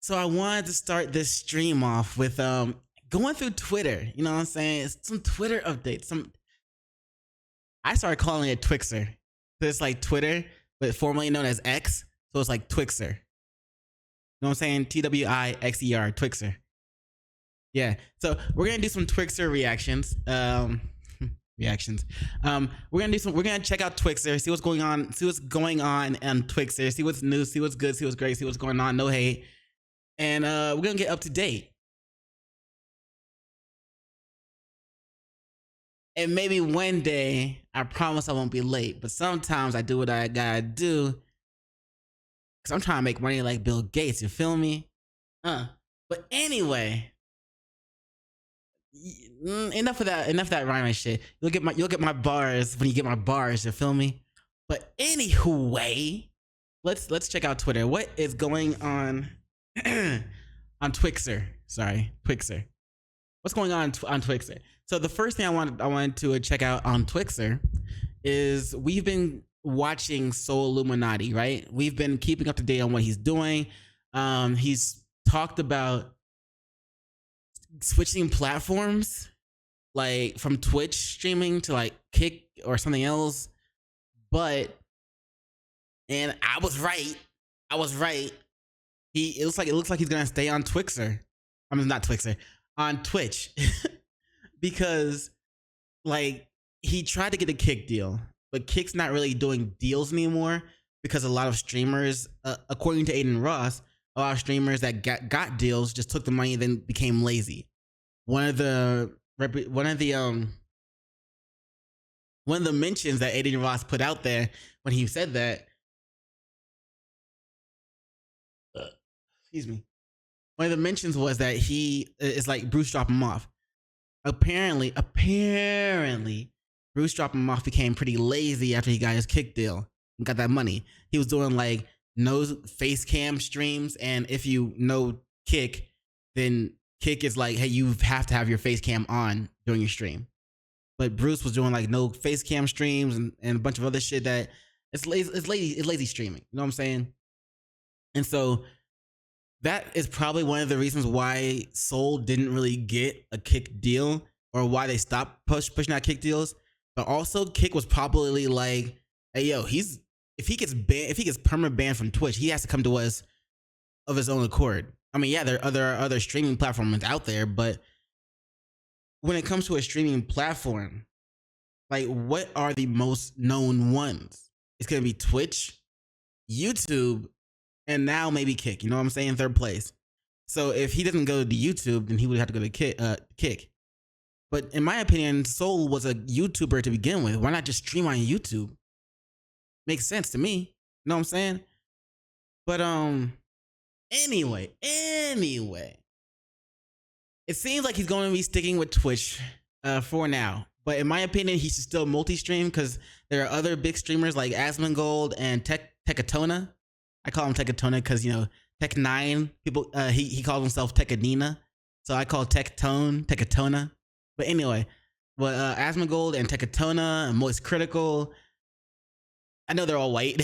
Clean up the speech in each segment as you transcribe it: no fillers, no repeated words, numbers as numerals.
So I wanted to start this stream off with going through Twitter. You know what I'm saying? It's some Twitter updates. I started calling it Twixer. So it's like Twitter, but formerly known as X. So it's like Twixer. You know what I'm saying? TWIXER, Twixer. Yeah. So we're gonna do some Twixer reactions. Reactions. We're gonna check out Twixer, see what's going on, on Twixer, see what's new, see what's good, see what's great, see what's going on, no hate. And we're gonna get up to date. And maybe one day, I promise I won't be late. But sometimes I do what I gotta do. Cause I'm trying to make money like Bill Gates, you feel me? But anyway. Enough of that rhyming shit. You'll get my bars when you get my bars, you feel me? But anyway, let's check out Twitter. What is going on on Twixer? Sorry, Twixer. What's going on Twixer? So the first thing I wanted to check out on Twixer is we've been watching Solluminati, right? We've been keeping up to date on what he's doing. He's talked about switching platforms, like from Twitch streaming to like Kick or something else. And I was right. It looks like he's gonna stay on Twixer. I mean, not Twixer, on Twitch. Because like he tried to get a Kick deal, but Kick's not really doing deals anymore because a lot of streamers, according to Aiden Ross, a lot of streamers that got deals just took the money and then became lazy. One of the mentions that Aiden Ross put out there when he said that, excuse me, one of the mentions was that he is like Bruce dropped him off. Apparently, Bruce dropped him off became pretty lazy after he got his Kick deal and got that money. He was doing like no face cam streams, and if you know Kick, then Kick is like, hey, you have to have your face cam on during your stream. But Bruce was doing like no face cam streams and a bunch of other shit that it's lazy streaming. You know what I'm saying? And so that is probably one of the reasons why Soul didn't really get a Kick deal, or why they stopped pushing out Kick deals. But also Kick was probably like, hey yo, if he gets permanent banned from Twitch, he has to come to us of his own accord. I mean, yeah, there are other streaming platforms out there, but when it comes to a streaming platform, like what are the most known ones? It's gonna be Twitch, YouTube, and now maybe Kick. You know what I'm saying? Third place. So if he doesn't go to YouTube, then he would have to go to Kick. But in my opinion, Soul was a YouTuber to begin with. Why not just stream on YouTube? Makes sense to me. You know what I'm saying? But anyway, it seems like he's going to be sticking with Twitch for now. But in my opinion, he should still multi-stream, because there are other big streamers like Asmongold and Tekatona. I call him Tekatona because, you know, Tech9 people. He calls himself Tekadina, so I call Tekatona. But anyway, Asmongold and Tekatona and Moist Critical, I know they're all white,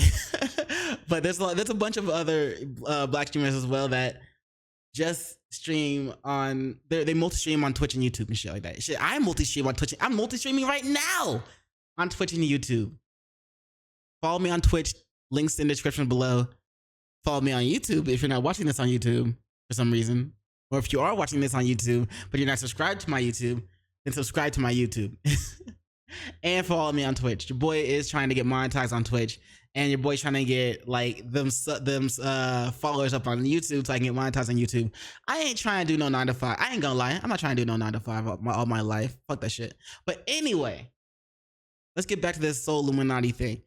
but there's a bunch of other black streamers as well that just stream on. They multi-stream on Twitch and YouTube and shit like that. Shit, I multi-stream on Twitch. I'm multi-streaming right now on Twitch and YouTube. Follow me on Twitch. Links in the description below. Follow me on YouTube if you're not watching this on YouTube for some reason, or if you are watching this on YouTube but you're not subscribed to my YouTube, then subscribe to my YouTube. And follow me on Twitch. Your boy is trying to get monetized on Twitch, and your boy's trying to get like them followers up on YouTube so I can get monetized on YouTube. I ain't trying to do no 9 to 5. I ain't gonna lie. I'm not trying to do no 9 to 5 all my life. Fuck that shit. But anyway, let's get back to this Solluminati thing.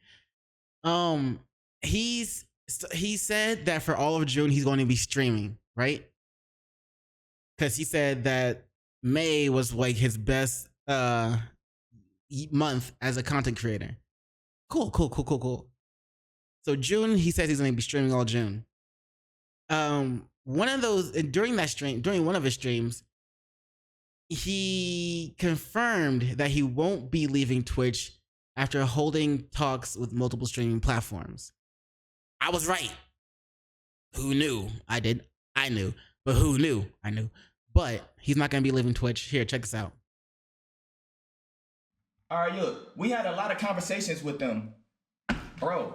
He said that for all of June he's going to be streaming, right? Because he said that May was like his best month as a content creator. Cool. So June, he says he's going to be streaming all June. One of those during one of his streams, he confirmed that he won't be leaving Twitch after holding talks with multiple streaming platforms. I was right. Who knew? I I knew, but who knew? I knew. But he's not gonna be leaving Twitch. Here, check this out. All right, look, we had a lot of conversations with them, bro.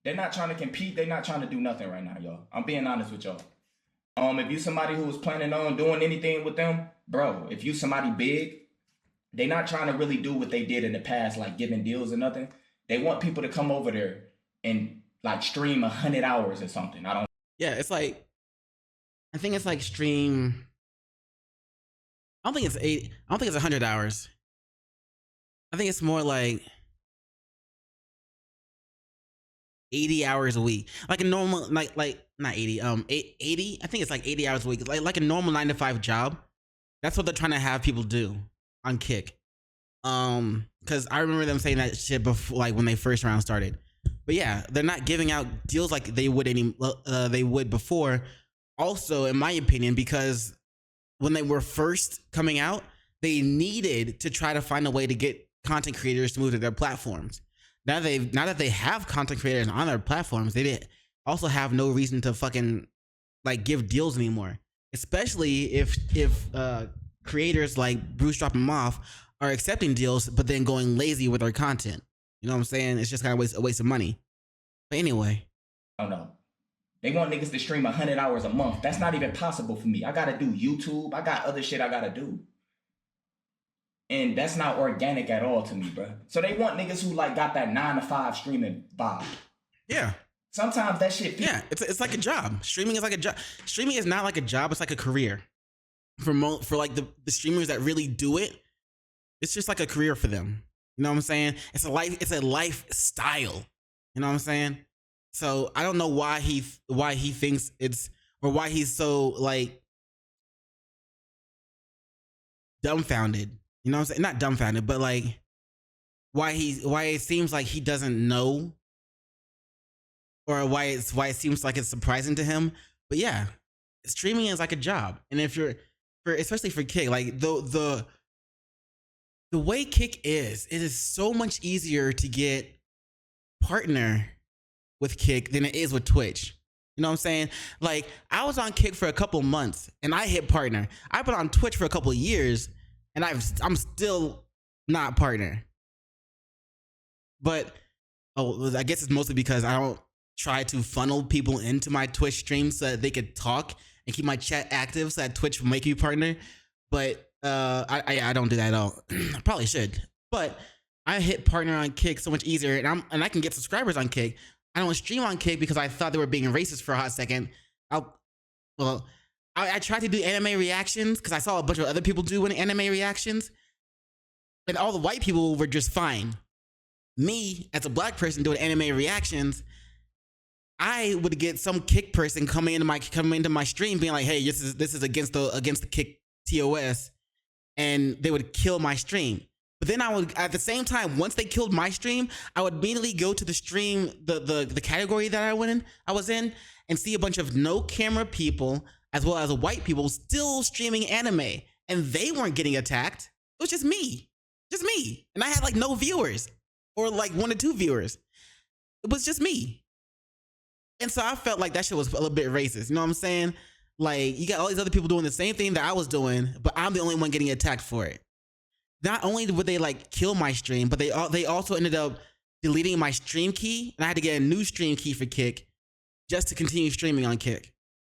They're not trying to compete. They're not trying to do nothing right now, y'all. I'm being honest with y'all. If you somebody who was planning on doing anything with them, bro, if you somebody big, they not trying to really do what they did in the past, like giving deals or nothing. They want people to come over there and like stream 100 hours or something. Yeah, it's like, I think it's like stream. I don't think it's 8. I don't think it's 100 hours. I think it's more like 80 hours a week, like a normal, like not 80, 80. I think it's like 80 hours a week, like a normal 9-to-5 job. That's what they're trying to have people do on Kick. Because I remember them saying that shit before, like when they first round started. But yeah, they're not giving out deals like they would before. Also, in my opinion, because when they were first coming out, they needed to try to find a way to get content creators to move to their platforms. Now that they have content creators on their platforms, they also have no reason to fucking like give deals anymore. Especially if creators like Bruce Drop 'em Off are accepting deals, but then going lazy with their content. You know what I'm saying? It's just kind of a waste of money. But anyway, I don't know. They want niggas to stream 100 hours a month. That's not even possible for me. I gotta do YouTube. I got other shit I gotta do. And that's not organic at all to me, bro. So they want niggas who like got that 9-to-5 streaming vibe. Yeah. Sometimes that shit. Yeah, it's like a job. Streaming is like a job. Streaming is not like a job. It's like a career. For like the streamers that really do it, it's just like a career for them. You know what I'm saying? It's a lifestyle. You know what I'm saying? So I don't know why he thinks it's, or why he's so like dumbfounded. You know what I'm saying? Not dumbfounded, but like why it seems like he doesn't know, or why it seems like it's surprising to him. But yeah, streaming is like a job. And if you're especially for Kick, like the way Kick is, it is so much easier to get partner with Kick than it is with Twitch. You know what I'm saying? Like I was on Kick for a couple months and I hit partner. I've been on Twitch for a couple of years and I'm still not partner. But I guess it's mostly because I don't try to funnel people into my Twitch stream so that they could talk and keep my chat active so that Twitch will make you partner. But I don't do that at all. I probably should. But I hit partner on Kick so much easier, and I can get subscribers on Kick. I don't stream on Kick because I thought they were being racist for a hot second. I tried to do anime reactions because I saw a bunch of other people doing anime reactions, and all the white people were just fine. Me, as a black person doing anime reactions, I would get some Kick person coming into my stream being like, "Hey, this is against the Kick TOS," and they would kill my stream. But then I would, at the same time, once they killed my stream, I would immediately go to the stream, the category that I was in, and see a bunch of no camera people as well as white people still streaming anime, and they weren't getting attacked. It was just me, and I had like no viewers, or like 1 or 2 viewers. It was just me, and so I felt like that shit was a little bit racist. You know what I'm saying? Like you got all these other people doing the same thing that I was doing, but I'm the only one getting attacked for it. Not only would they like kill my stream, but they also ended up deleting my stream key, and I had to get a new stream key for Kick just to continue streaming on Kick.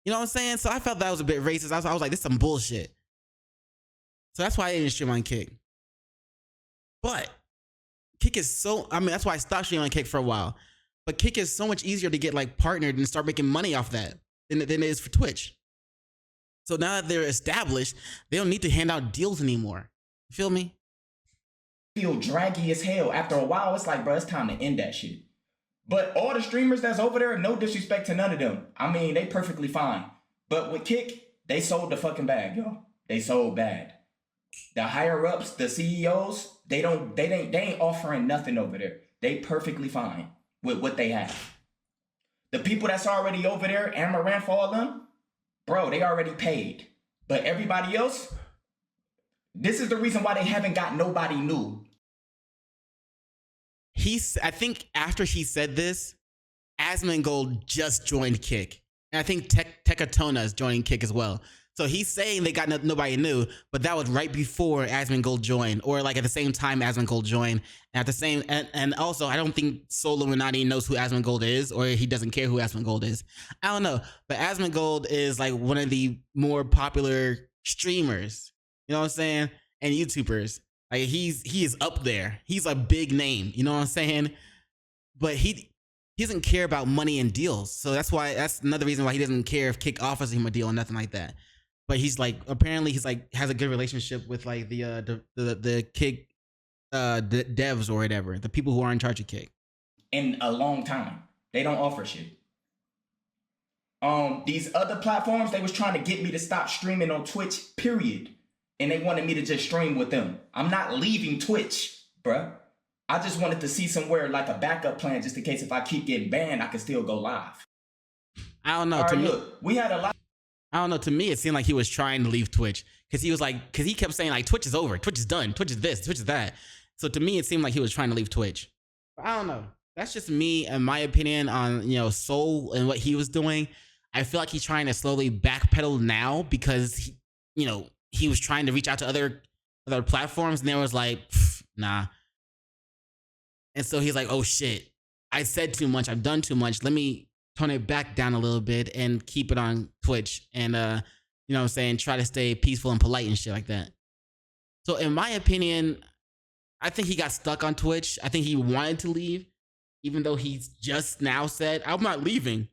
You know what I'm saying? So I felt that was a bit racist. I was like, this is some bullshit. So that's why I didn't stream on Kick. But Kick is that's why I stopped streaming on Kick for a while. But Kick is so much easier to get like partnered and start making money off that than it is for Twitch. So now that they're established, they don't need to hand out deals anymore. You feel me? Feel draggy as hell. After a while, it's like, bro, it's time to end that shit. But all the streamers that's over there, no disrespect to none of them. I mean, they perfectly fine. But with Kick, they sold the fucking bag, yo. They sold bad. The higher ups, the CEOs, they ain't offering nothing over there. They perfectly fine with what they have. The people that's already over there, Amaranth for all them, bro, they already paid. But everybody else, this is the reason why they haven't got nobody new. I think after he said this, Asmongold just joined Kick. And I think Tekatona is joining Kick as well. So he's saying they got nobody new, but that was right before Asmongold joined, or like at the same time Asmongold joined. At the same, and also I don't think Solluminati knows who Asmongold is, or he doesn't care who Asmongold is. I don't know, but Asmongold is like one of the more popular streamers. You know what I'm saying? And YouTubers. Like he is up there. He's a big name. You know what I'm saying? But he doesn't care about money and deals. So that's another reason why he doesn't care if Kick offers him a deal or nothing like that. But he's like, apparently he's like has a good relationship with like the Kick the devs or whatever, the people who are in charge of Kick. In a long time, they don't offer shit. These other platforms, they was trying to get me to stop streaming on Twitch, period. And they wanted me to just stream with them. I'm not leaving Twitch, bruh. I just wanted to see somewhere like a backup plan, just in case if I keep getting banned, I can still go live. I don't know. All to right, me, look, we had a lot. I don't know. To me, it seemed like he was trying to leave Twitch because he kept saying like Twitch is over, Twitch is done, Twitch is this, Twitch is that. So to me, it seemed like he was trying to leave Twitch. But I don't know. That's just me and my opinion on Soul and what he was doing. I feel like he's trying to slowly backpedal now because he was trying to reach out to other platforms and there was like nah. And so he's like, oh shit, I said too much, I've done too much. Let me tone it back down a little bit and keep it on Twitch and you know what I'm saying, try to stay peaceful and polite and shit like that. So in my opinion, I think he got stuck on Twitch. I think he wanted to leave, even though he's just now said, I'm not leaving.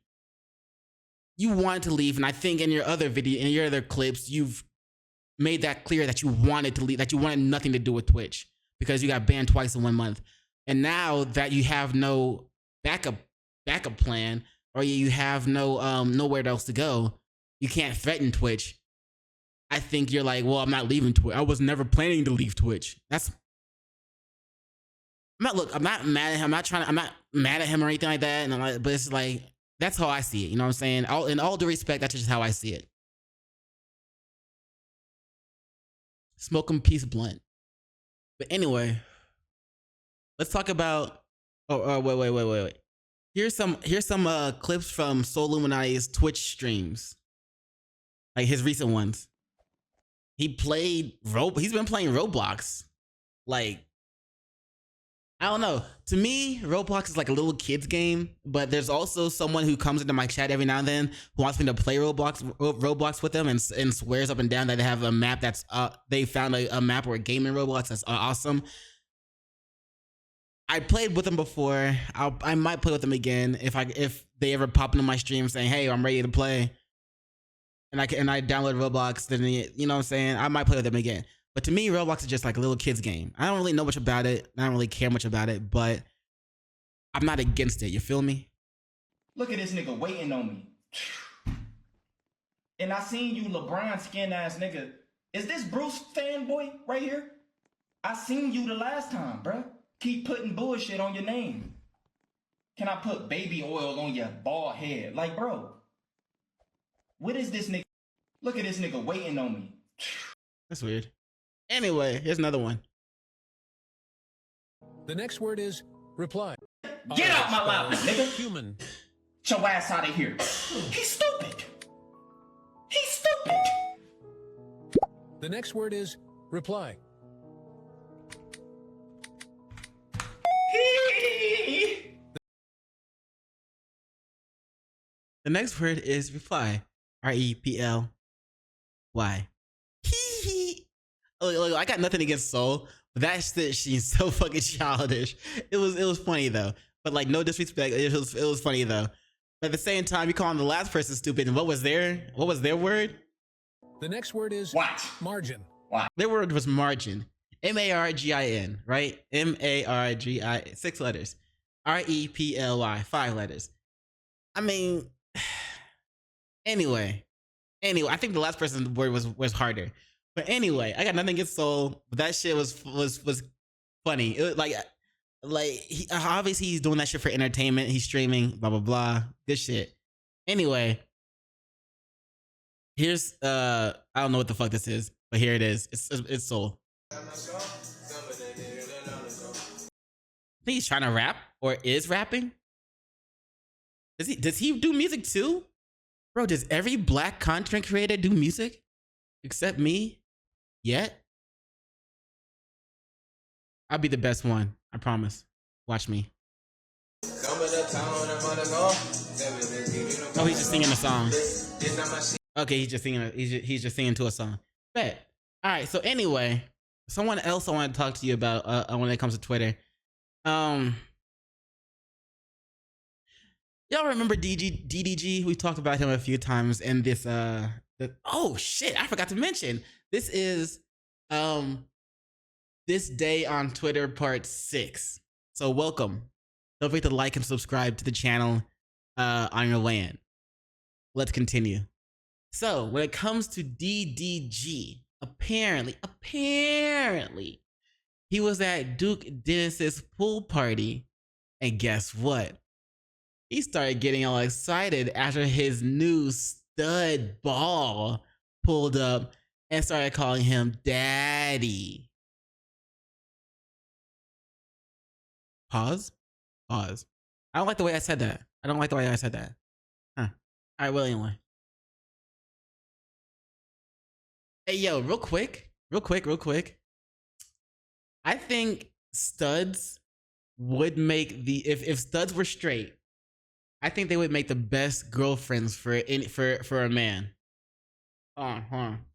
You wanted to leave, and I think in your other video, in your other clips, you've made that clear that you wanted to leave, that you wanted nothing to do with Twitch because you got banned twice in 1 month. And now that you have no backup plan, or you have nowhere else to go, you can't threaten Twitch. I think you're like, well, I'm not leaving Twitch. I was never planning to leave Twitch. I'm not mad at him. I'm not mad at him or anything like that. And but it's like, that's how I see it. You know what I'm saying? In all due respect, that's just how I see it. Smoke 'em peace blunt. But anyway, let's talk about. Oh, wait. Here's some clips from Solluminati's Twitch streams, like his recent ones. He's been playing Roblox. Like, I don't know. To me, Roblox is like a little kid's game, but there's also someone who comes into my chat every now and then who wants me to play Roblox with them and swears up and down that they have a map that's they found a map or a game in Roblox that's awesome. I played with them before. I might play with them again if they ever pop into my stream saying, "Hey, I'm ready to play," and I download Roblox. Then you know what I'm saying, I might play with them again. But to me, Roblox is just like a little kid's game. I don't really know much about it. I don't really care much about it, but I'm not against it. You feel me? Look at this nigga waiting on me. And I seen you LeBron skin ass nigga. Is this Bruce fanboy right here? I seen you the last time, bruh. Keep putting bullshit on your name. Can I put baby oil on your bald head? Like, bro, what is this nigga? Look at this nigga waiting on me. That's weird. Anyway, here's another one. The next word is reply. Get out my lap, nigga. Human. Get your ass out of here. He's stupid. He's stupid. The next word is reply. The next word is reply. REPLY. Look, I got nothing against Soul, but that shit, she's so fucking childish. It was funny though, but like no disrespect, it was funny though. But at the same time, you calling the last person stupid, and what was their word? The next word is what? Margin. What? Their word was margin. MARGIN, right? MARGI, 6 letters. REPLY, 5 letters. I mean, anyway, I think the last person's word was harder. But anyway, I got nothing against Soul, but that shit was funny. It was obviously he's doing that shit for entertainment. He's streaming, blah blah blah. Good shit. Anyway, here's I don't know what the fuck this is, but here it is. It's Soul. I think he's trying to rap or is rapping. Does he do music too? Bro, does every black content creator do music except me? Yet? I'll be the best one. I promise. Watch me. Oh, he's just singing a song. Okay, he's just singing. He's just singing to a song. Bet. All right. So anyway, someone else I want to talk to you about when it comes to Twitter. Y'all remember DDG? We talked about him a few times, and this oh shit, I forgot to mention. This is This Day on Twitter part 6. So welcome. Don't forget to like and subscribe to the channel on your way in. Let's continue. So when it comes to DDG, apparently, he was at Duke Dennis's pool party, and guess what? He started getting all excited after his new stud ball pulled up and started calling him daddy. Pause. I don't like the way I said that. Huh. All right, well, anyway. Hey, yo, real quick. I think studs would make if studs were straight, I think they would make the best girlfriends for a man. Hold on.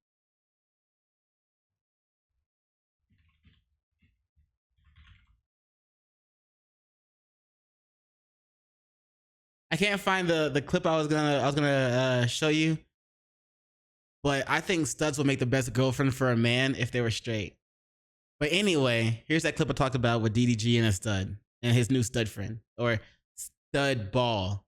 I can't find the clip I was gonna show you, but I think studs would make the best girlfriend for a man if they were straight. But anyway, here's that clip I talked about with DDG and a stud and his new stud friend or stud ball.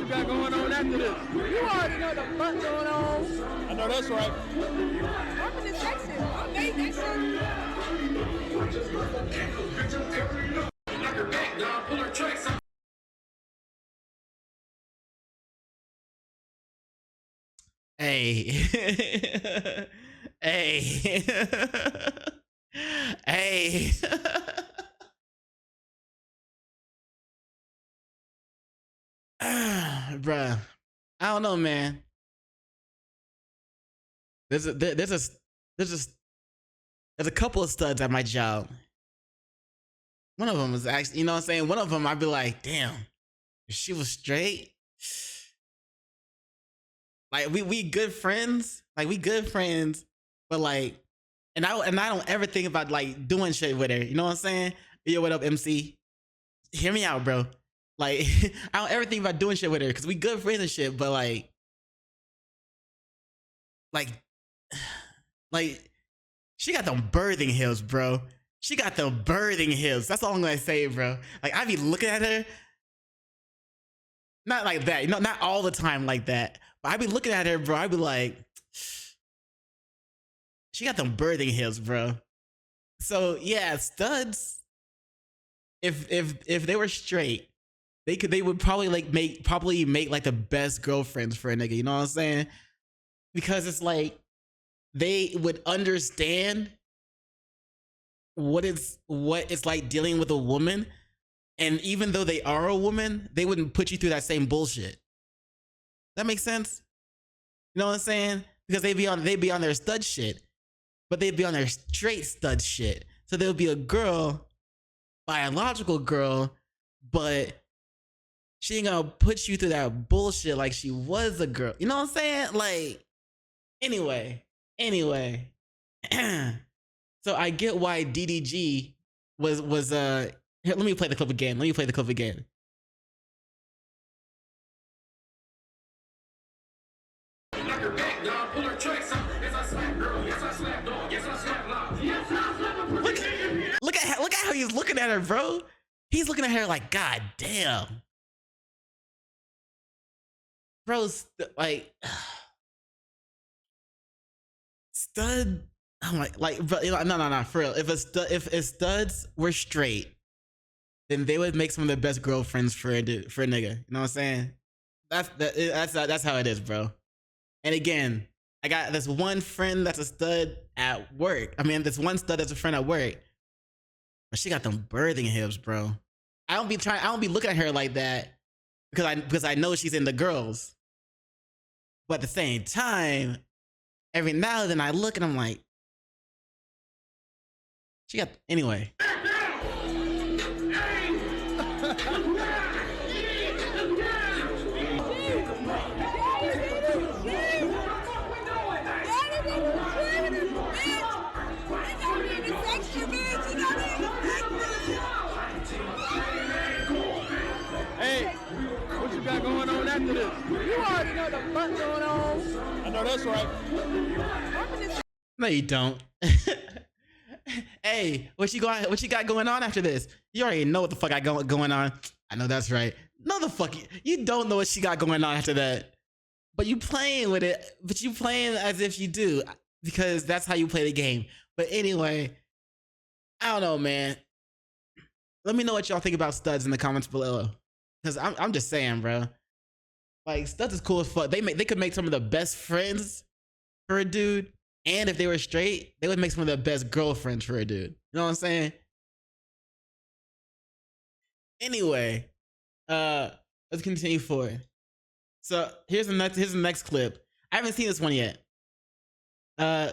Got going on after this? You already know the fuck going on. I know that's right. I'm in this section. Okay, next section. Hey. Hey. Bruh, I don't know, man. There's a couple of studs at my job. One of them was actually, you know what I'm saying? One of them, I'd be like, damn, if she was straight. Like we good friends. But like, and I don't ever think about like doing shit with her. You know what I'm saying? Yo, what up, MC? Hear me out, bro. Like, I don't ever think about doing shit with her because we good friends and shit, but like, she got them birthing hills, bro. She got the birthing hills. That's all I'm gonna say, bro. Like, I be looking at her, not like that, you know, not all the time like that, but I be looking at her, bro. I be like, she got them birthing hills, bro. So yeah, studs. If they were straight, they would probably make like the best girlfriends for a nigga, you know what I'm saying? Because it's like they would understand what it's like dealing with a woman, and even though they are a woman, they wouldn't put you through that same bullshit. That makes sense? You know what I'm saying? Because they'd be on their stud shit, but they'd be on their straight stud shit. So there would be a girl, biological girl, but she ain't gonna put you through that bullshit like she was a girl. You know what I'm saying? Like, anyway. So I get why DDG was here, let me play the clip again. Look at how he's looking at her, bro. He's looking at her like, God damn. Bro, like, stud, I'm like, bro, you know, no, for real. If studs were straight, then they would make some of the best girlfriends for a nigga. You know what I'm saying? That's how it is, bro. And again, I got this one friend that's a stud at work. I mean, this one stud that's a friend at work, but she got them birthing hips, bro. I don't be looking at her like that because I know she's into girls. But at the same time, every now and then I look and I'm like, she got, anyway. Hey, what you got going on after this? You already know the fuck going on. I know that's right. No, you don't. Hey, what you got going on after this? You already know what the fuck I got going on. I know that's right. No, the fuck you don't know what she got going on after that. But you playing with it. But you playing as if you do, because that's how you play the game. But anyway, I don't know, man. Let me know what y'all think about studs in the comments below. Because I'm just saying, bro. Like, studs is cool as fuck. They could make some of the best friends for a dude. And if they were straight, they would make some of the best girlfriends for a dude. You know what I'm saying? Anyway, let's continue forward. So here's the next clip. I haven't seen this one yet. Oh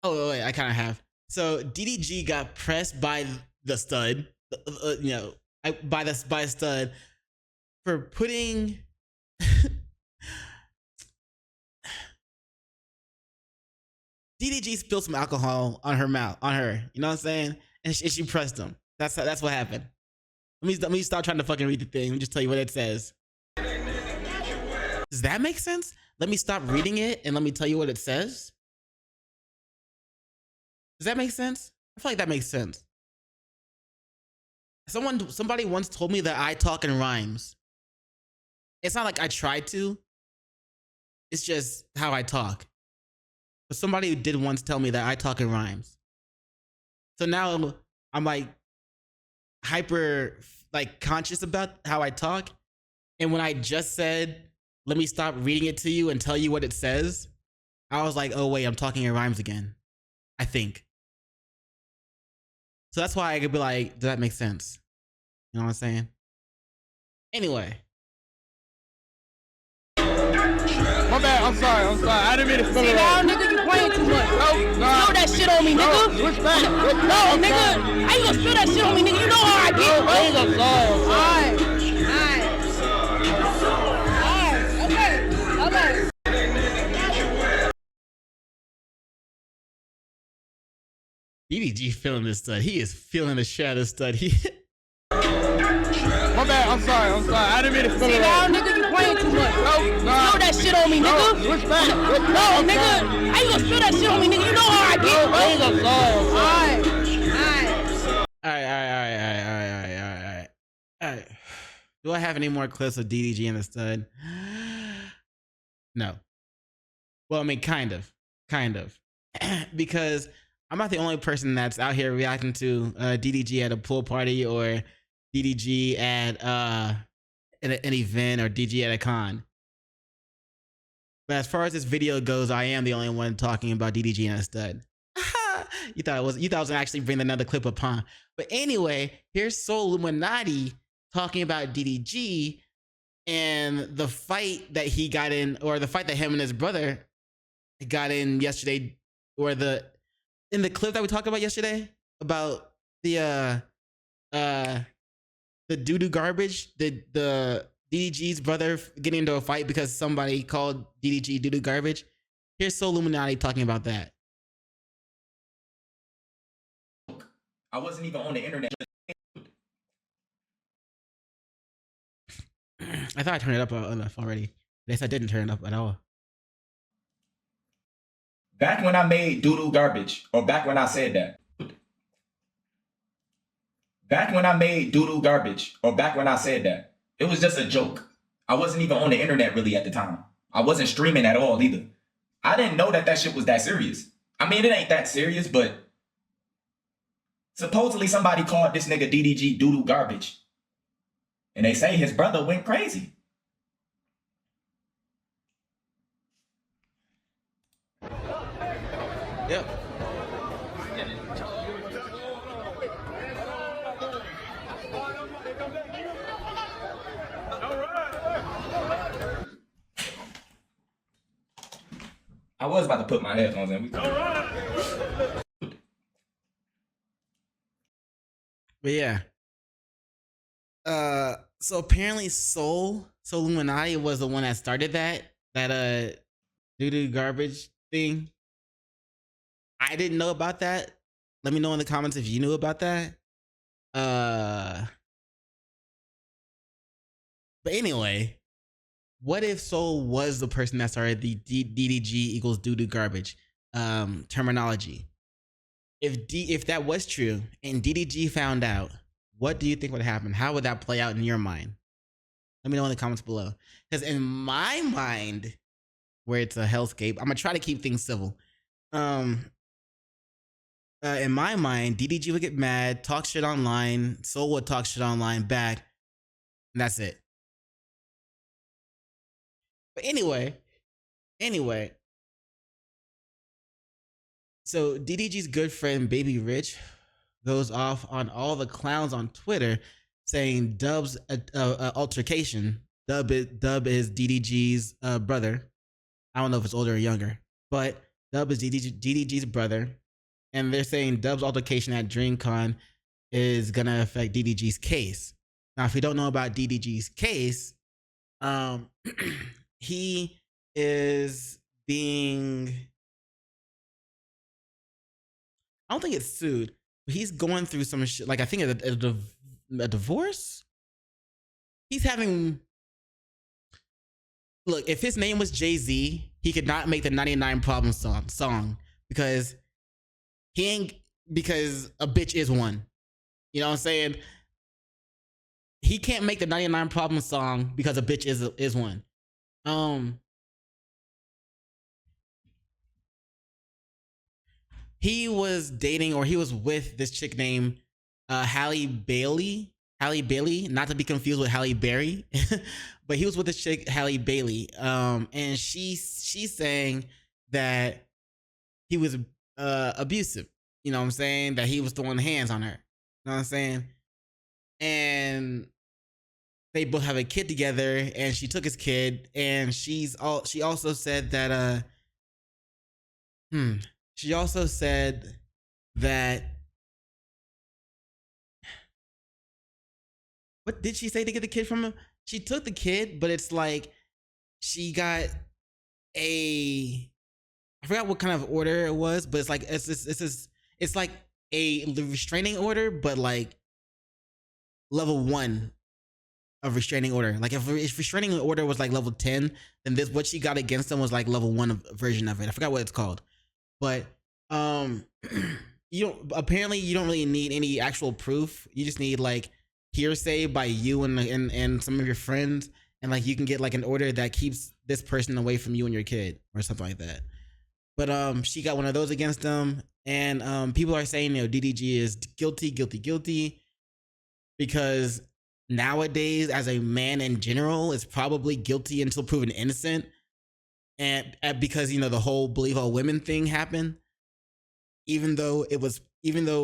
wait, I kind of have. So DDG got pressed by the stud, by a stud for putting. DDG spilled some alcohol on her mouth, you know what I'm saying? And she pressed him. That's what happened. Let me stop trying to fucking read the thing. Let me just tell you what it says. Does that make sense? Let me stop reading it and let me tell you what it says. Does that make sense? I feel like that makes sense. Somebody once told me that I talk in rhymes. It's not like I tried to. It's just how I talk. But somebody did once tell me that I talk in rhymes. So now I'm like hyper conscious about how I talk. And when I just said, let me stop reading it to you and tell you what it says, I was like, oh wait, I'm talking in rhymes again. I think. So that's why I could be like, does that make sense? You know what I'm saying? Anyway. My bad, I'm sorry. I didn't mean to spill it out. Nigga, you playing too much. No, spill that shit on me, nigga. Switch back. No, nigga. How you gonna spill that shit on me, nigga? You know how I get. I'm sorry. Okay. DDG feeling this stud. He is feeling the shit out of this stud. My bad, I'm sorry. I didn't mean to spill it out. Nigga, you playing too much. Spill that shit on me, nigga. Switch back. No, nigga. How you gonna spill that shit on me, nigga? You know how I get. I'm sorry. All right. Do I have any more clips of DDG and the stud? No. Well, I mean, kind of. Because I'm not the only person that's out here reacting to DDG at a pool party or DDG at an event or DDG at a con. But as far as this video goes, I am the only one talking about DDG and a stud. You thought I was gonna actually bring another clip up, huh? But anyway, here's Solluminati talking about DDG and the fight that he got in, or the fight that him and his brother got in yesterday, or in the clip that we talked about yesterday about the doo-doo garbage, the DDG's brother getting into a fight because somebody called DDG doo-doo garbage. Here's Solluminati talking about that. I wasn't even on the internet. I thought I turned it up enough already. I guess I didn't turn it up at all. Back when I made doo-doo garbage, or back when I said that. Back when I made doo-doo garbage, or back when I said that, it was just a joke. I wasn't even on the internet really at the time. I wasn't streaming at all either. I didn't know that shit was that serious. I mean, it ain't that serious, but supposedly somebody called this nigga DDG doo-doo garbage. And they say his brother went crazy. Yep. I was about to put my headphones in. But yeah. So apparently Solluminati was the one that started that doo-doo garbage thing. I didn't know about that. Let me know in the comments if you knew about that. But anyway, what if Soul was the person that started the DDG equals doo-doo garbage terminology? If that was true and DDG found out, what do you think would happen? How would that play out in your mind? Let me know in the comments below. Because in my mind, where it's a hellscape, I'm gonna try to keep things civil. In my mind, DDG would get mad, talk shit online, Soul would talk shit online back, and that's it. But anyway, so DDG's good friend Baby Rich goes off on all the clowns on Twitter saying Dub's altercation. Dub is DDG's brother. I don't know if it's older or younger, but Dub is DDG's brother. And they're saying Dub's altercation at DreamCon is gonna affect DDG's case. Now, if you don't know about DDG's case, he is being, I don't think it's sued, but he's going through some shit. Like, I think a divorce. He's having, look, if his name was Jay-Z, he could not make the 99 Problem song because because a bitch is one. You know what I'm saying? He can't make the 99 Problem song because a bitch is one. He was dating, or he was with this chick named Halle Bailey. Halle Bailey, not to be confused with Halle Berry, but he was with this chick Halle Bailey. And she's saying that he was abusive. You know what I'm saying? That he was throwing hands on her. You know what I'm saying? And they both have a kid together, and she took his kid, and she also said that she also said that, what did she say to get the kid from him? She took the kid, but it's like she got I forgot what kind of order it was, but it's like it's like a restraining order, but like level 1 of restraining order. Like if restraining order was like level 10, then this, what she got against them was like level 1 version of it. I forgot what it's called, but apparently you don't really need any actual proof. You just need like hearsay by you and some of your friends, and like you can get like an order that keeps this person away from you and your kid or something like that. But she got one of those against them, and people are saying, you know, DDG is guilty because nowadays, as a man in general, is probably guilty until proven innocent, and because, you know, the whole believe all women thing happened, even though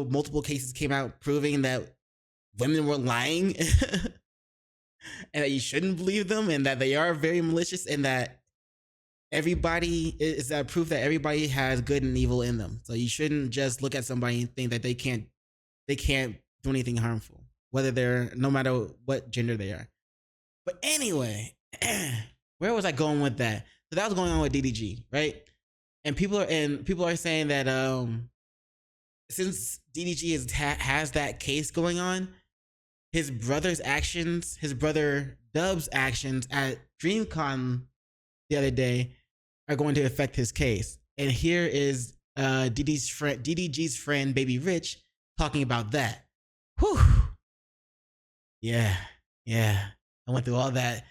multiple cases came out proving that women were lying and that you shouldn't believe them, and that they are very malicious, and that everybody is that proof that everybody has good and evil in them. So you shouldn't just look at somebody and think that they can't do anything harmful, whether they're, no matter what gender they are. But anyway, where was I going with that? So that was going on with DDG, right? And people are saying that since DDG has that case going on, his brother Dub's actions at DreamCon the other day are going to affect his case. And here is DDG's friend Baby Rich talking about that. Whew. Yeah. I went through all that,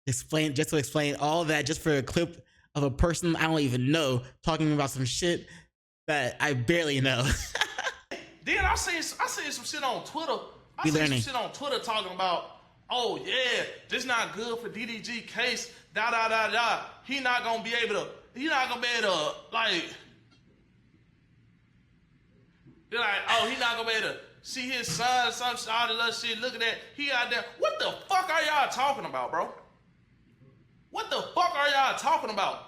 to explain all that just for a clip of a person I don't even know talking about some shit that I barely know. Then I seen some shit on Twitter. Be learning. Some shit on Twitter talking about, oh yeah, this not good for DDG case. Da da da da. He not gonna be able to like. They're like, oh, he not gonna be able to see his son, some all the other shit. Look at that. He out there. What the fuck are y'all talking about, bro? What the fuck are y'all talking about?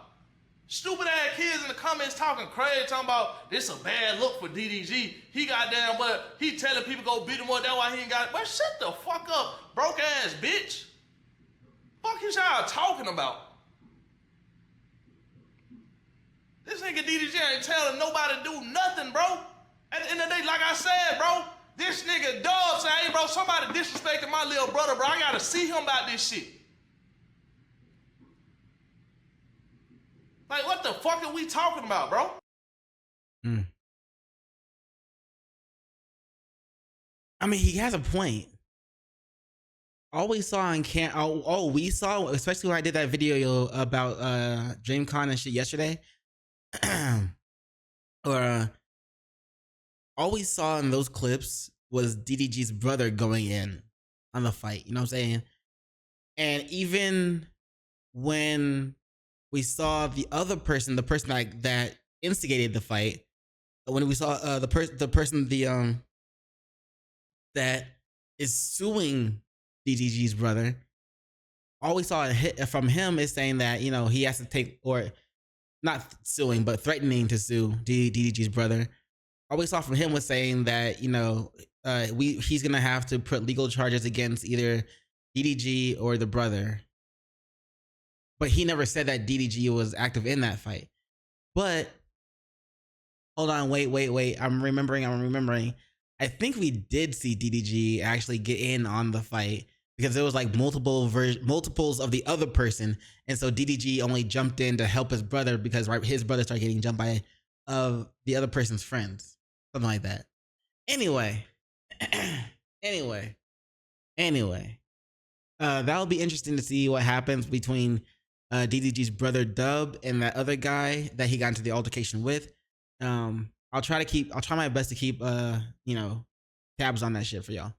Stupid ass kids in the comments talking crazy, talking about this a bad look for DDG. He got down, but he telling people go beat him up. That's why he ain't got it. But shut the fuck up, broke ass bitch. Fuck is y'all talking about? This nigga DDG ain't telling nobody to do nothing, bro. At the end of the day, like I said, bro, this nigga Dub say, hey, bro, somebody disrespected my little brother, bro. I gotta see him about this shit. Like, what the fuck are we talking about, bro? I mean, he has a point. All we saw on we saw, especially when I did that video about DreamCon and shit yesterday, or all we saw in those clips was DDG's brother going in on the fight. You know what I'm saying? And even when we saw the other person, the person that instigated the fight, when we saw the person that is suing DDG's brother, all we saw from him is saying that, you know, he has to take, or not suing, but threatening to sue DDG's brother. All we saw from him was saying that, you know, he's gonna have to put legal charges against either DDG or the brother. But he never said that DDG was active in that fight. But hold on, wait. I'm remembering. I think we did see DDG actually get in on the fight because there was like multiples of the other person, and so DDG only jumped in to help his brother because his brother started getting jumped by the other person's friends, something like that. Anyway, that'll be interesting to see what happens between DDG's brother Dub and that other guy that he got into the altercation with. I'll try my best to keep you know, tabs on that shit for y'all.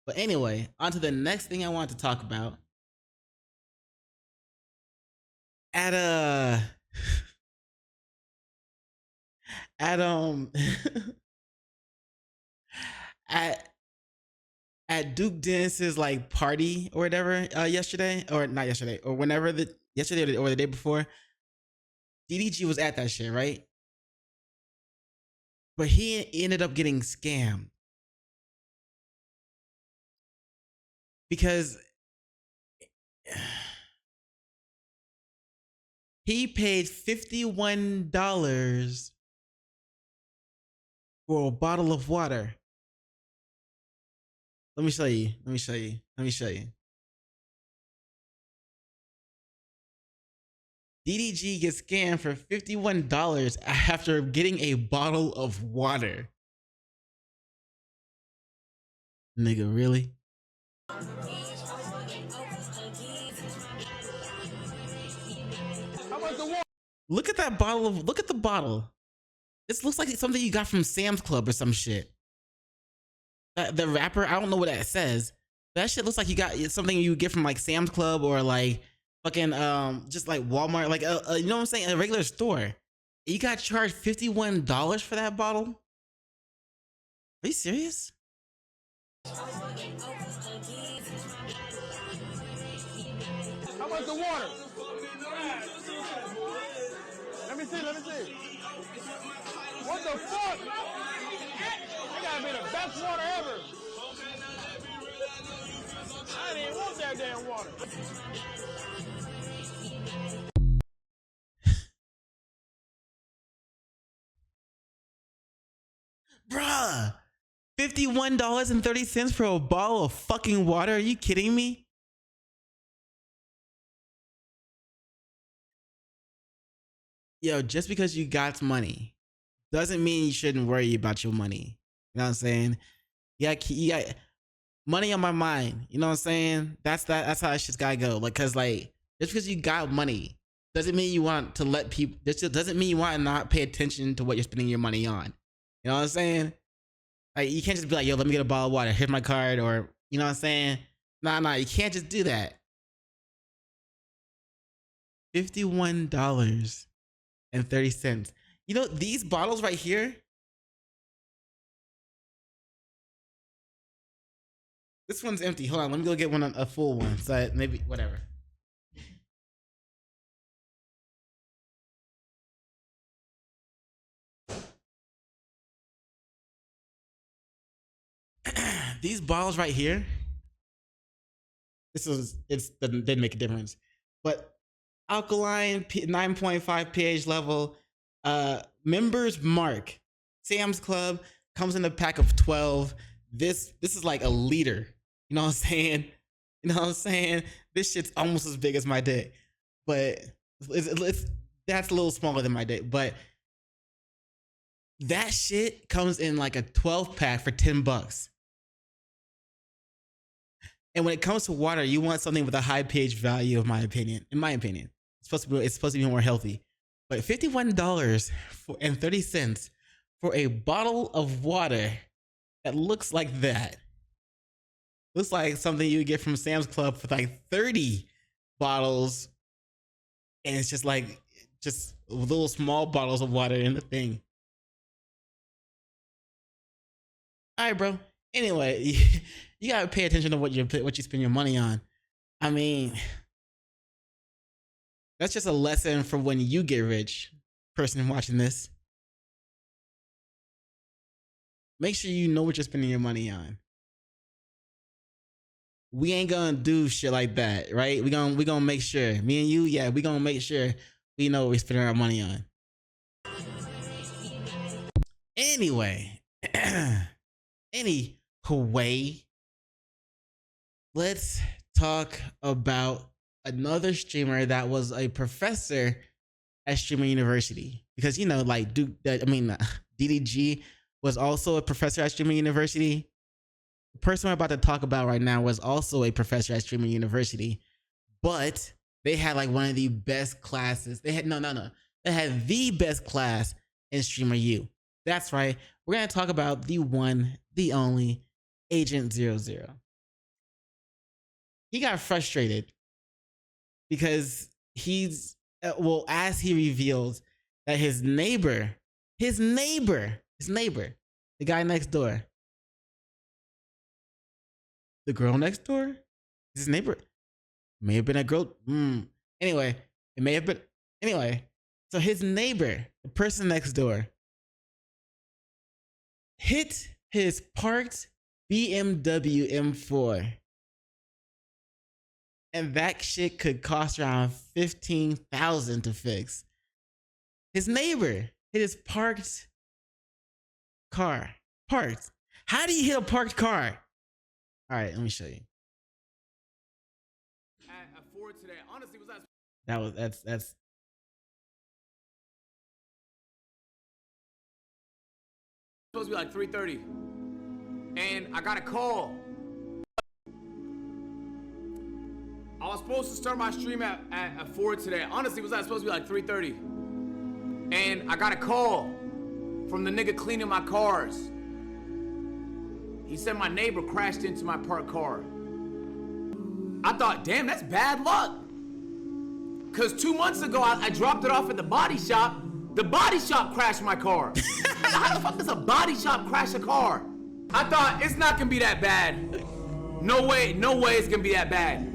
But anyway, on to the next thing I want to talk about. At Duke Dennis's like party or whatever yesterday, or not yesterday, or whenever yesterday or the day before, DDG was at that shit, right? But he ended up getting scammed because he paid $51 for a bottle of water. Let me show you. DDG gets scammed for $51 after getting a bottle of water. Nigga, really? Look at that bottle look at the bottle. This looks like something you got from Sam's Club or some shit. The wrapper, I don't know what that says. That shit looks like you got something you get from like Sam's Club or like fucking just like Walmart, like you know what I'm saying, a regular store. You got charged $51 for that bottle? Are you serious? How about the water? Let me see. What the fuck? That gotta be the best water ever. I didn't even want that damn water. Bruh, $51.30 for a bottle of fucking water? Are you kidding me? Yo, just because you got money doesn't mean you shouldn't worry about your money. You know what I'm saying? You got money on my mind. You know what I'm saying? That's how that shit's gotta go. Like, cause like, just because you got money doesn't mean you want to let people. This just doesn't mean you want to not pay attention to what you're spending your money on. You know what I'm saying? Like, you can't just be like, yo, let me get a bottle of water. Here's my card, or you know what I'm saying? Nah, you can't just do that. $51.30. You know, these bottles right here. This one's empty. Hold on, let me go get one, a full one. So maybe whatever. These bottles right here. Didn't make a difference, but alkaline 9.5 pH level. Members mark. Sam's Club comes in a pack of 12. This is like a liter. You know what I'm saying? You know what I'm saying? This shit's almost as big as my dick, but that's a little smaller than my dick. But that shit comes in like a 12 pack for $10. And when it comes to water, you want something with a high pH value, in my opinion. It's supposed to be more healthy. But $51.30 for a bottle of water that looks like that. Looks like something you get from Sam's Club for like 30 bottles. And it's just like, just little small bottles of water in the thing. All right, bro. Anyway, you gotta pay attention to what you spend your money on. I mean, that's just a lesson for when you get rich, person watching this. Make sure you know what you're spending your money on. We ain't gonna do shit like that, right? We gonna make sure. Me and you, yeah, we gonna make sure we know what we're spending our money on. Anyway, let's talk about another streamer that was a professor at Streamer University, because you know, like DDG was also a professor at Streamer University. The person I'm about to talk about right now was also a professor at Streamer University, but they had like one of the best classes. They had They had the best class in Streamer U. That's right. We're gonna talk about the one, the only Agent 00. He got frustrated because as he revealed that his neighbor, the guy next door, the girl next door, his neighbor, may have been a girl. Anyway, it may have been. Anyway, so his neighbor, the person next door, hit his parked BMW M4. And that shit could cost around $15,000 to fix. His neighbor hit his parked car. Parked. How do you hit a parked car? All right, let me show you. At Ford today, honestly, was that? That's. Supposed to be like 3:30, and I got a call. I was supposed to start my stream at 4 today. Honestly, was that supposed to be like 3:30? And I got a call from the nigga cleaning my cars. He said my neighbor crashed into my parked car. I thought, damn, that's bad luck. Cause 2 months ago, I dropped it off at the body shop. The body shop crashed my car. How the fuck does a body shop crash a car? I thought it's not gonna be that bad. No way it's gonna be that bad.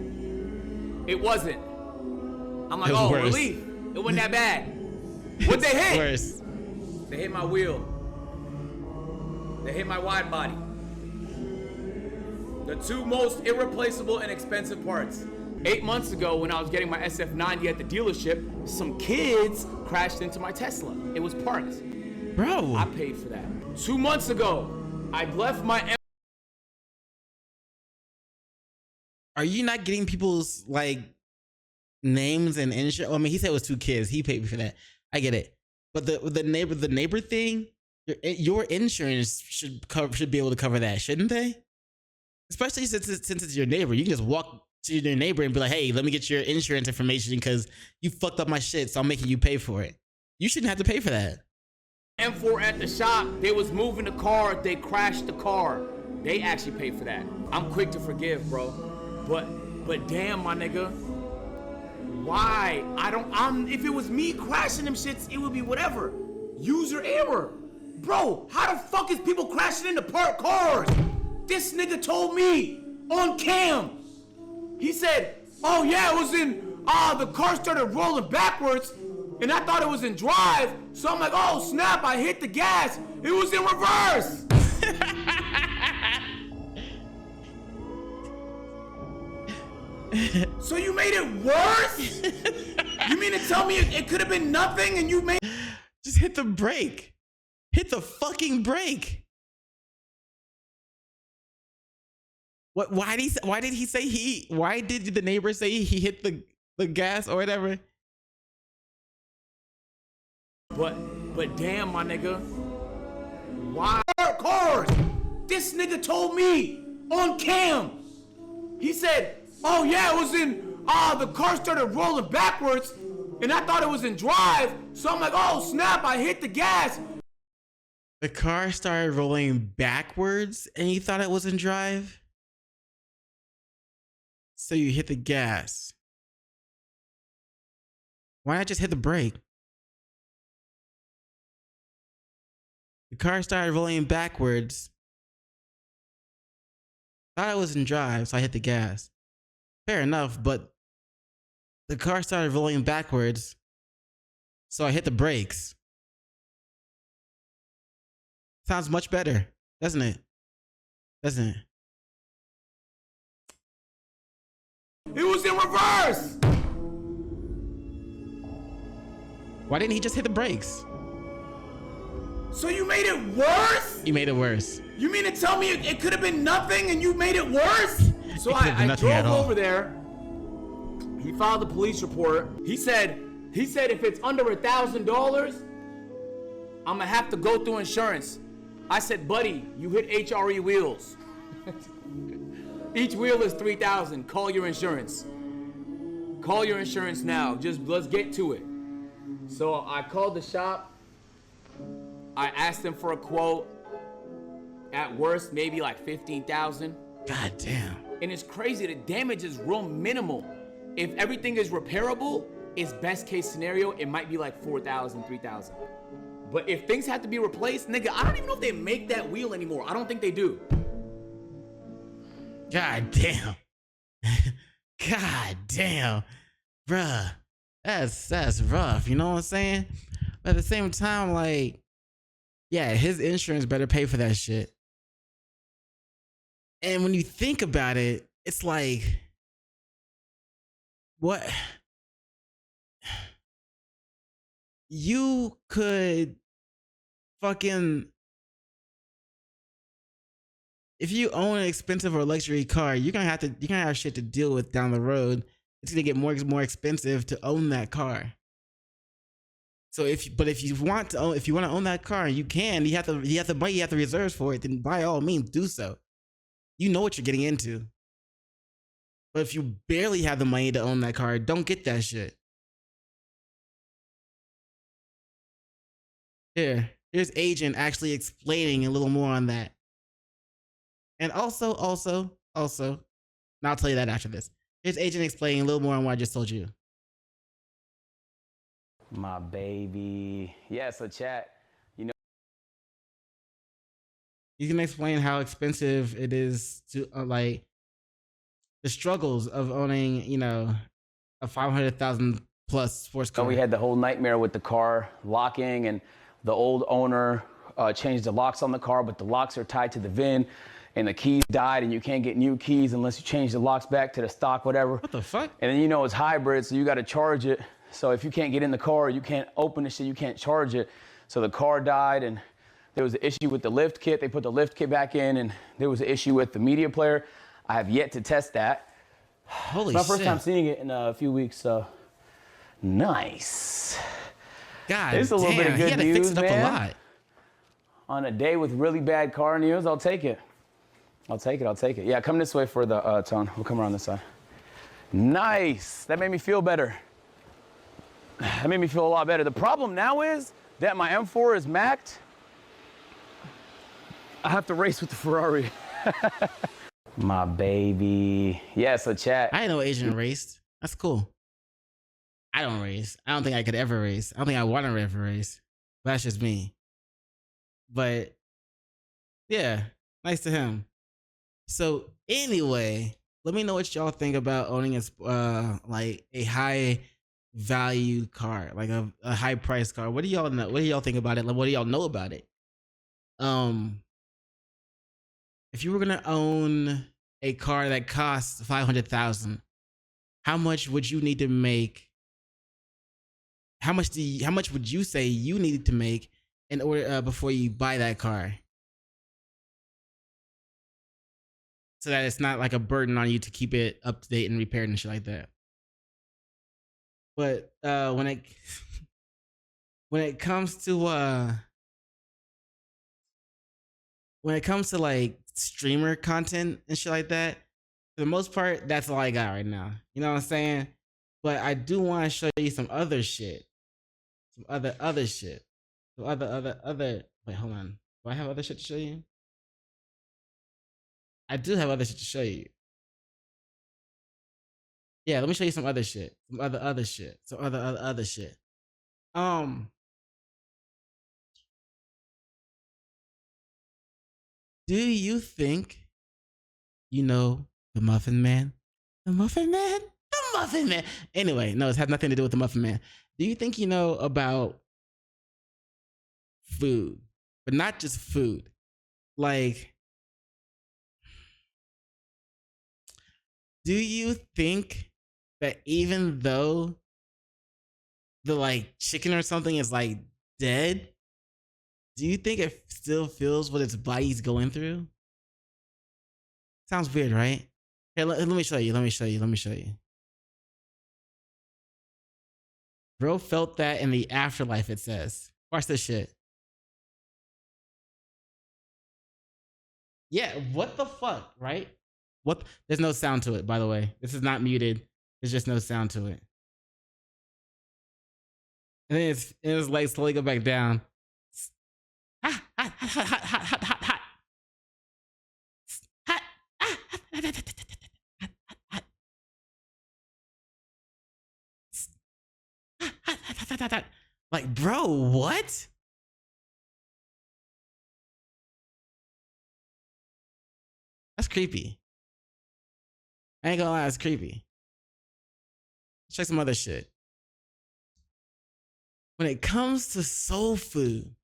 It wasn't. I'm like, oh, worse. Relief. It wasn't that bad. What'd they hit? Worse. They hit my wheel. They hit my wide body. The two most irreplaceable and expensive parts. 8 months ago, when I was getting my SF90 at the dealership, some kids crashed into my Tesla. It was parked. Bro. I paid for that. 2 months ago, I left my... Are you not getting people's like names and insurance? I mean, he said it was 2 kids. He paid me for that. I get it. But the neighbor thing, your insurance should be able to cover that, shouldn't they? Especially since it's your neighbor. You can just walk to your neighbor and be like, hey, let me get your insurance information because you fucked up my shit, so I'm making you pay for it. You shouldn't have to pay for that. M4 at the shop, they was moving the car, they crashed the car. They actually paid for that. I'm quick to forgive, bro. But damn, my nigga. Why? If it was me crashing them shits, it would be whatever. User error. Bro, how the fuck is people crashing into parked cars? This nigga told me on cam. He said, oh yeah, it was in, the car started rolling backwards and I thought it was in drive. So I'm like, oh snap, I hit the gas. It was in reverse. So you made it worse? You mean to tell me it could have been nothing and you made... Just hit the brake. Hit the fucking brake. What? Why did the neighbor say he hit the gas or whatever? But damn, my nigga. Why? Cars. This nigga told me on cam. He said, oh yeah, it was in, the car started rolling backwards and I thought it was in drive. So I'm like, oh snap, I hit the gas. The car started rolling backwards and you thought it was in drive? So you hit the gas. Why not just hit the brake? The car started rolling backwards. Thought it was in drive, so I hit the gas. Fair enough, but the car started rolling backwards, so I hit the brakes. Sounds much better, doesn't it? Doesn't it? It was in reverse. Why didn't he just hit the brakes? So you made it worse? You made it worse. You mean to tell me it could have been nothing and you made it worse? So I drove over there. He filed a police report. He said if it's under $1,000, I'm gonna have to go through insurance. I said, buddy, you hit HRE wheels. Each wheel is $3,000. Call your insurance. Call your insurance now. Just let's get to it. So I called the shop. I asked them for a quote. At worst, maybe like $15,000. God damn. And it's crazy. The damage is real minimal. If everything is repairable, it's best case scenario. It might be like $4,000, $3,000. But if things have to be replaced, nigga, I don't even know if they make that wheel anymore. I don't think they do. God damn. God damn. Bruh. That's rough. You know what I'm saying? But at the same time, like, yeah, his insurance better pay for that shit. And when you think about it, it's like, what? You could fucking, if you own an expensive or luxury car, you're gonna have shit to deal with down the road. It's gonna get more expensive to own that car. So if you want to own that car, and you have the reserves for it, then by all means do so. You know what you're getting into. But if you barely have the money to own that car, don't get that shit. Here's Agent actually explaining a little more on that. And also, and I'll tell you that after this. Here's Agent explaining a little more on what I just told you. My baby. Yeah, so chat, you know. You can explain how expensive it is to, like, the struggles of owning, you know, a $500,000 plus sports car. We had the whole nightmare with the car locking, and the old owner changed the locks on the car, but the locks are tied to the VIN, and the keys died, and you can't get new keys unless you change the locks back to the stock, whatever. What the fuck? And then, you know, it's hybrid, so you got to charge it. So if you can't get in the car, you can't open the shit, you can't charge it. So the car died, and there was an issue with the lift kit. They put the lift kit back in, and there was an issue with the media player. I have yet to test that. Holy shit. It's my first time seeing it in a few weeks, so nice. God it's a little bit of good he had to news, fix it up man. a lot. On a day with really bad car news, I'll take it. I'll take it. Yeah, come this way for the tone. We'll come around this side. Nice. That made me feel better. That made me feel a lot better. The problem now is that my M4 is maxed. I have to race with the Ferrari. My baby. Yeah, so chat. I didn't know Asian raced. That's cool. I don't race. I don't think I could ever race. I don't think I want to ever race. That's just me. But yeah, nice to him. So anyway, let me know what y'all think about owning like a high value car, like a high price car. What do y'all know? What do y'all think about it? Like, what do y'all know about it? If you were gonna own a car that costs $500,000, how much would you need to make? How much would you say you needed to make in order before you buy that car, so that it's not like a burden on you to keep it up to date and repaired and shit like that? But when it comes to like streamer content and shit like that, for the most part, that's all I got right now. You know what I'm saying? But I do want to show you some other shit. Some other shit. Some other. Wait, hold on. Do I have other shit to show you? I do have other shit to show you. Yeah, let me show you some other shit. Some other shit. Some other shit. Do you think you know the Muffin Man? The Muffin Man? The Muffin Man. Anyway, no, it has nothing to do with the Muffin Man. Do you think you know about food? But not just food. Like, do you think that even though the like chicken or something is like dead, do you think it still feels what its body's going through? Sounds weird, right? Here, let me show you. Let me show you. Bro felt that in the afterlife, it says. Watch this shit. Yeah, what the fuck, right? What? There's no sound to it, by the way. This is not muted. There's just no sound to it. And then it's like slowly go back down. Hot. Like, bro, what? That's creepy. I ain't gonna lie, it's creepy. Let's check some other shit. When it comes to soul food,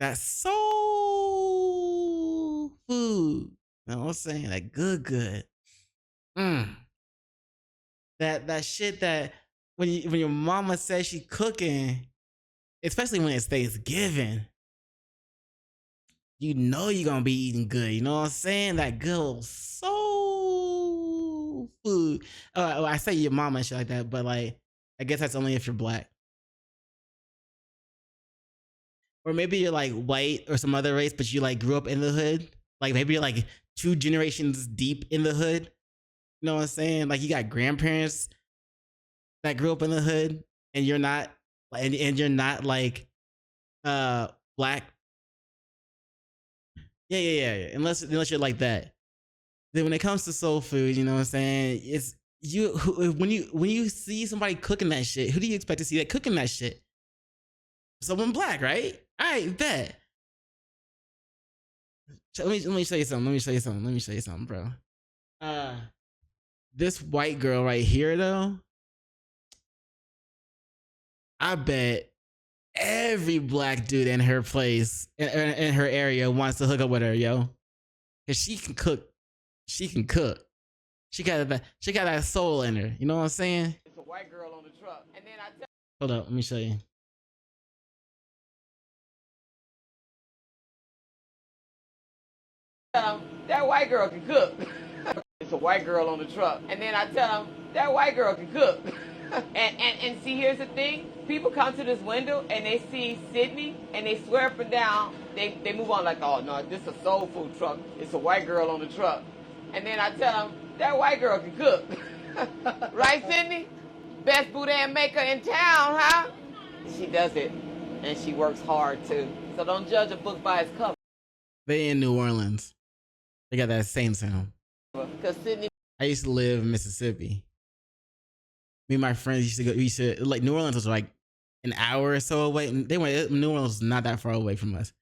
that soul food, you know what I'm saying? That good. That shit that when your mama says she cooking, especially when it's Thanksgiving, you know you're gonna be eating good. You know what I'm saying? That good old soul food. I say your mama and shit like that, but like, I guess that's only if you're black. Or maybe you're like white or some other race, but you like grew up in the hood. Like maybe you're like 2 generations deep in the hood. You know what I'm saying? Like you got grandparents that grew up in the hood, and you're not, and you're not like black. Yeah. Unless you're like that. Then when it comes to soul food, you know what I'm saying? It's you when you see somebody cooking that shit, who do you expect to see that cooking that shit? Someone black, right? All right, bet. Let me show you something, bro. This white girl right here, though, I bet every black dude in her place, in her area, wants to hook up with her, yo. Cause she can cook. She got that soul in her. You know what I'm saying? It's a white girl on the truck, and then I tell. Hold up, let me show you. That white girl can cook. It's a white girl on the truck. And then I tell them, that white girl can cook. and see, here's the thing. People come to this window and they see Sydney and they swear up and down. They move on like, oh, no, this is a soul food truck. It's a white girl on the truck. And then I tell them, that white girl can cook. Right, Sydney? Best boudin maker in town, huh? She does it, and she works hard too. So don't judge a book by its cover. They in New Orleans. They got that same sound. Because Sydney. I used to live in Mississippi. Me and my friends used to go. We used to like New Orleans was like an hour or so away. New Orleans was not that far away from us.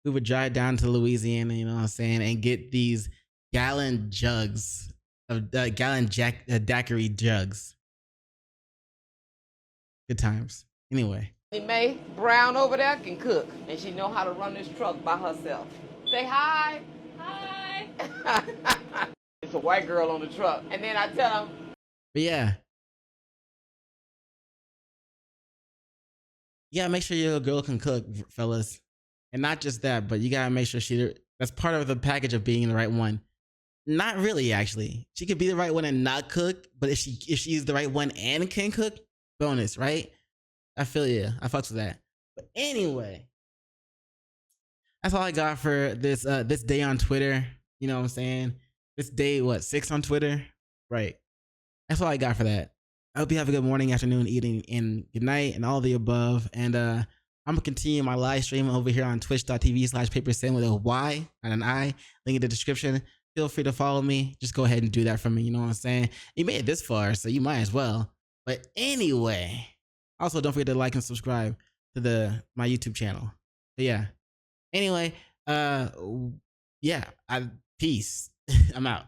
We would drive down to Louisiana, you know what I'm saying, and get these gallon jugs of daiquiri jugs. Good times. Anyway. May Brown over there can cook, and she know how to run this truck by herself. Say hi. Hi. It's a white girl on the truck, and then I tell them. But yeah. Yeah, make sure your girl can cook, fellas. And not just that, but you gotta make sure that's part of the package of being the right one. Not really, actually. She could be the right one and not cook, but if she's the right one and can cook, bonus, right? I feel you. I fucks with that. But anyway, that's all I got for this this day on Twitter. You know what I'm saying? This day, 6 on Twitter? Right. That's all I got for that. I hope you have a good morning, afternoon, evening, and good night, and all the above. And I'm gonna continue my live stream over here on twitch.tv/PaperSin with a Y and an I. Link in the description. Feel free to follow me. Just go ahead and do that for me. You know what I'm saying? You made it this far, so you might as well. But anyway, also don't forget to like and subscribe to my YouTube channel. But yeah. Anyway, yeah. Peace. I'm out.